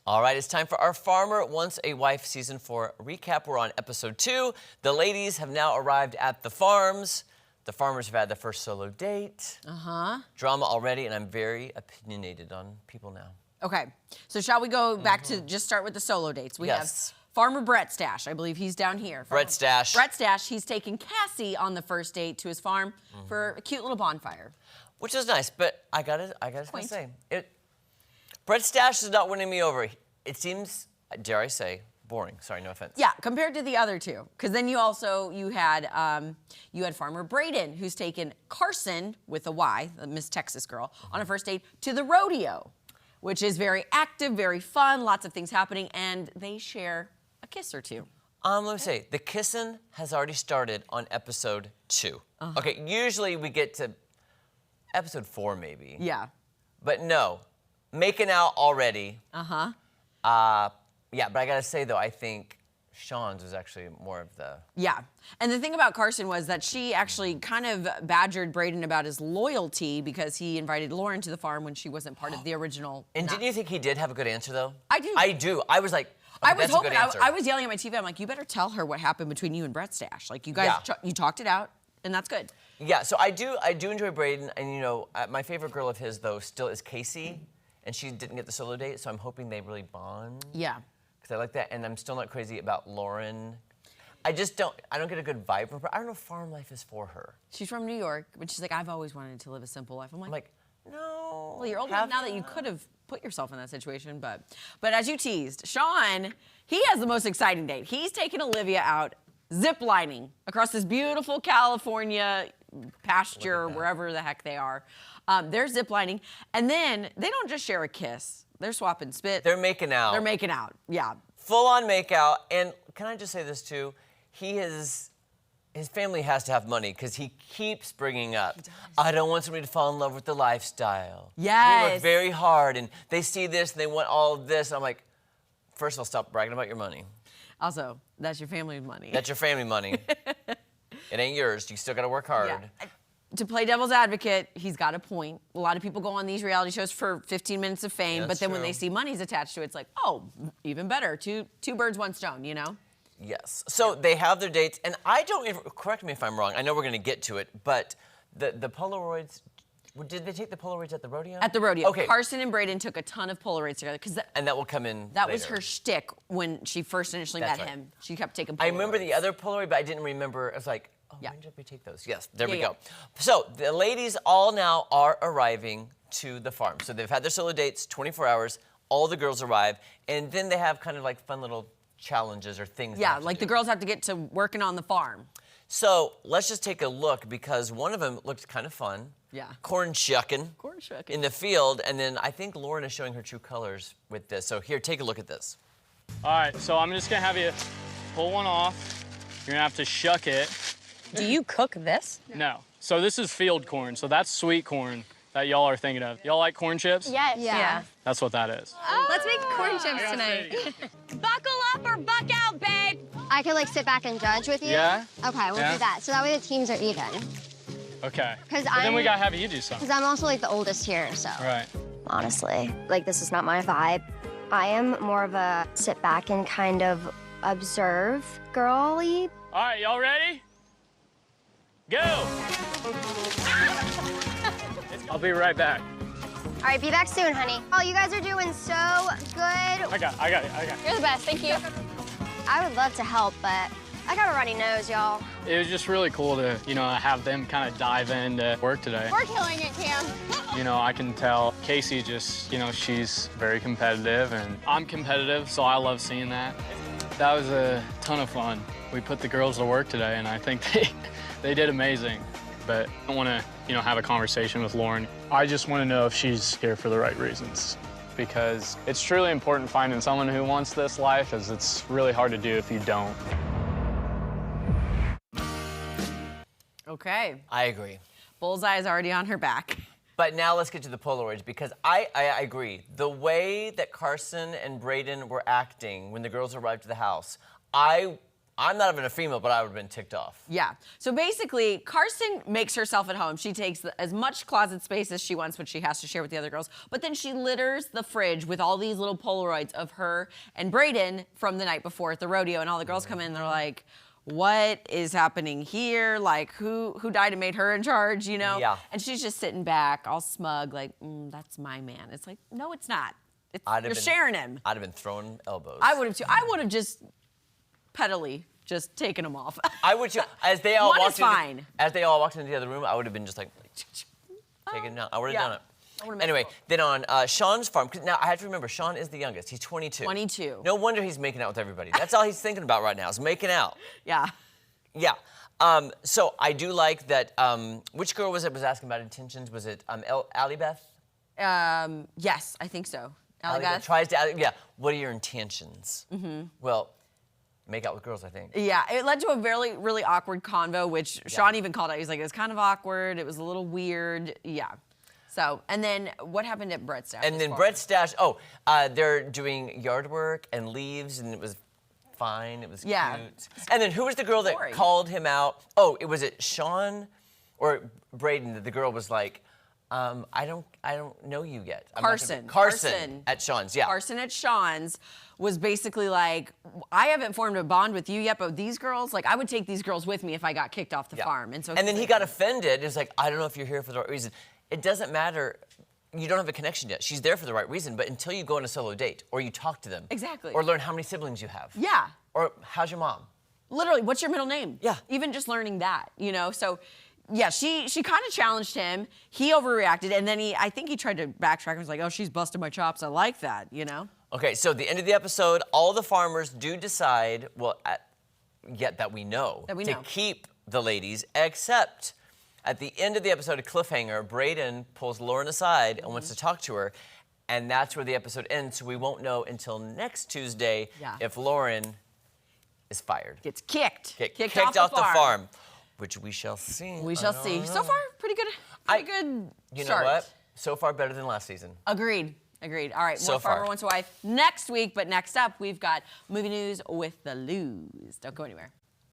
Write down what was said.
All right, it's time for our Farmer Wants a Wife Season 4 recap. We're on episode 2. The ladies have now arrived at the farms. The farmers have had the first solo date. Drama already, and I'm very opinionated on people now. Okay, so shall we go back to just start with the solo dates? We have Farmer Brett Stash. I believe he's down here. Brett Stash. Brett Stash, he's taking Cassie on the first date to his farm for a cute little bonfire. Which is nice, but I gotta say, Brett Stash is not winning me over. It seems, dare I say, boring. Sorry, no offense. Yeah, compared to the other two. Because then you had Farmer Braden, who's taken Carson, with a Y, the Miss Texas girl, on a first date to the rodeo, which is very active, very fun, lots of things happening, and they share a kiss or two. Let me say, the kissing has already started on episode 2. Okay, usually we get to episode 4 maybe. Yeah. But no, making out already. Yeah, but I gotta say though, I think Sean's was actually more of the... Yeah, and the thing about Carson was that she actually kind of badgered Braden about his loyalty because he invited Lauren to the farm when she wasn't part of the original. And didn't you think he did have a good answer though? I do. I do. I was like, okay, I was that's a good hoping, answer. I was yelling at my TV, I'm like, you better tell her what happened between you and Brett Stash. Like, you guys, you talked it out, and that's good. Yeah, so I do enjoy Braden, and you know, my favorite girl of his though still is Casey, and she didn't get the solo date, so I'm hoping they really bond. Yeah. Because I like that, and I'm still not crazy about Lauren. I don't get a good vibe from her. I don't know if farm life is for her. She's from New York, but she's like, I've always wanted to live a simple life. I'm like, no. Well, you're old enough now that you could have put yourself in that situation, but as you teased, Sean, he has the most exciting date. He's taking Olivia out zip-lining across this beautiful California pasture, wherever the heck they are. They're zip-lining, and then they don't just share a kiss. They're swapping spit. They're making out. They're making out, yeah. Full-on make-out, and can I just say this too? His family has to have money because he keeps bringing up, I don't want somebody to fall in love with the lifestyle. Yes. You work very hard, and they see this, and they want all of this. I'm like, first of all, stop bragging about your money. Also, that's your family money. That's your family money. It ain't yours. You still got to work hard. Yeah. To play devil's advocate, he's got a point. A lot of people go on these reality shows for 15 minutes of fame, but then when they see money's attached to it, it's like, oh, even better. Two birds, one stone, you know? Yes. So they have their dates, and I don't even, correct me if I'm wrong, I know we're going to get to it, but the Polaroids, did they take the Polaroids at the rodeo? At the rodeo. Okay. Carson and Braden took a ton of Polaroids together. And that will come in That later. was her shtick when she first initially met him. She kept taking Polaroids. I remember the other Polaroid, but I didn't remember. I was like, oh, when did we take those? Yes, there we go. So the ladies all now are arriving to the farm. So they've had their solo dates, 24 hours. All the girls arrive, and then they have kind of like fun little challenges or things. Yeah, like the girls have to get to working on the farm. So let's just take a look because one of them looked kind of fun. Yeah. Corn shucking. Corn shucking. In the field, and then I think Lauren is showing her true colors with this. So here, take a look at this. All right, so I'm just gonna have you pull one off. You're gonna have to shuck it. Do you cook this? No. So this is field corn, so that's sweet corn that y'all are thinking of. Y'all like corn chips? Yes. Yeah. That's what that is. Oh, let's make corn chips tonight. Buckle up or buck out, babe. I could like sit back and judge with you? Yeah? Okay, we'll do that. So that way the teams are even. Okay. But then we gotta have you do something. Because I'm also like the oldest here, so. Right. Honestly, like this is not my vibe. I am more of a sit back and kind of observe girly. All right, y'all ready? Go! I'll be right back. All right, be back soon, honey. Oh, you guys are doing so good. I got it. You're the best, thank you. I would love to help, but I got a runny nose, y'all. It was just really cool to, you know, have them kind of dive into work today. We're killing it, Cam. You know, I can tell Casey just, you know, she's very competitive, and I'm competitive, so I love seeing that. That was a ton of fun. We put the girls to work today, and I think they did amazing. But I want to, you know, have a conversation with Lauren. I just want to know if she's here for the right reasons, because it's truly important finding someone who wants this life, as it's really hard to do if you don't. Okay. I agree. Bullseye is already on her back. But now let's get to the Polaroids, because I agree. The way that Carson and Braden were acting when the girls arrived to the house, I I'm not even a female, but I would have been ticked off. Yeah. So basically, Karsten makes herself at home. She takes as much closet space as she wants, which she has to share with the other girls. But then she litters the fridge with all these little Polaroids of her and Brayden from the night before at the rodeo. And all the girls come in and they're like, what is happening here? Like, who died and made her in charge, you know? Yeah. And she's just sitting back, all smug, like, that's my man. It's like, no, it's not. You're sharing him. I'd have been throwing elbows. I would have too. I would have just pettily just taken them off. I would too. As they all One walked is fine. As they all walked into the other room, I would have been just like, taking it down. I would have done it. Anyway, then on Sean's farm, 'cause now I have to remember, Sean is the youngest. He's 22. 22. No wonder he's making out with everybody. That's all he's thinking about right now, is making out. Yeah. Yeah. So I do like that, which girl was asking about intentions? Was it Allie Beth? Yes, I think so. Allie Beth? Tries to, yeah. What are your intentions? Well, make out with girls, I think. Yeah, it led to a really, really awkward convo, which Sean even called out. He's like, it was kind of awkward. It was a little weird. Yeah. So, and then what happened at Brett's Stash? And then Brett's Stash, they're doing yard work and leaves, and it was fine. It was cute. And then who was the girl that called him out? Oh, was it Sean or Brayden that the girl was like, I don't know you yet. Carson at Sean's, yeah. Carson at Sean's was basically like, I haven't formed a bond with you yet, but these girls, like, I would take these girls with me if I got kicked off the farm. And then he got offended. It's like, I don't know if you're here for the right reason. It doesn't matter. You don't have a connection yet. She's there for the right reason, but until you go on a solo date or you talk to them. Exactly. Or learn how many siblings you have. Yeah. Or how's your mom? Literally, what's your middle name? Yeah. Even just learning that, you know? So, yeah, she kind of challenged him. He overreacted, and then I think he tried to backtrack and was like, oh, she's busted my chops. I like that, you know? Okay, so at the end of the episode, all the farmers do decide, that we know, to keep the ladies, except at the end of the episode, a cliffhanger, Brayden pulls Lauren aside and wants to talk to her, and that's where the episode ends, so we won't know until next Tuesday if Lauren is fired. Gets kicked. Kicked off the farm. Which we shall see. We shall see. So far, pretty good. You know what? So far, better than last season. Agreed. All right, more Farmer Wants a Wife next week. But next up, we've got movie news with the Luz. Don't go anywhere.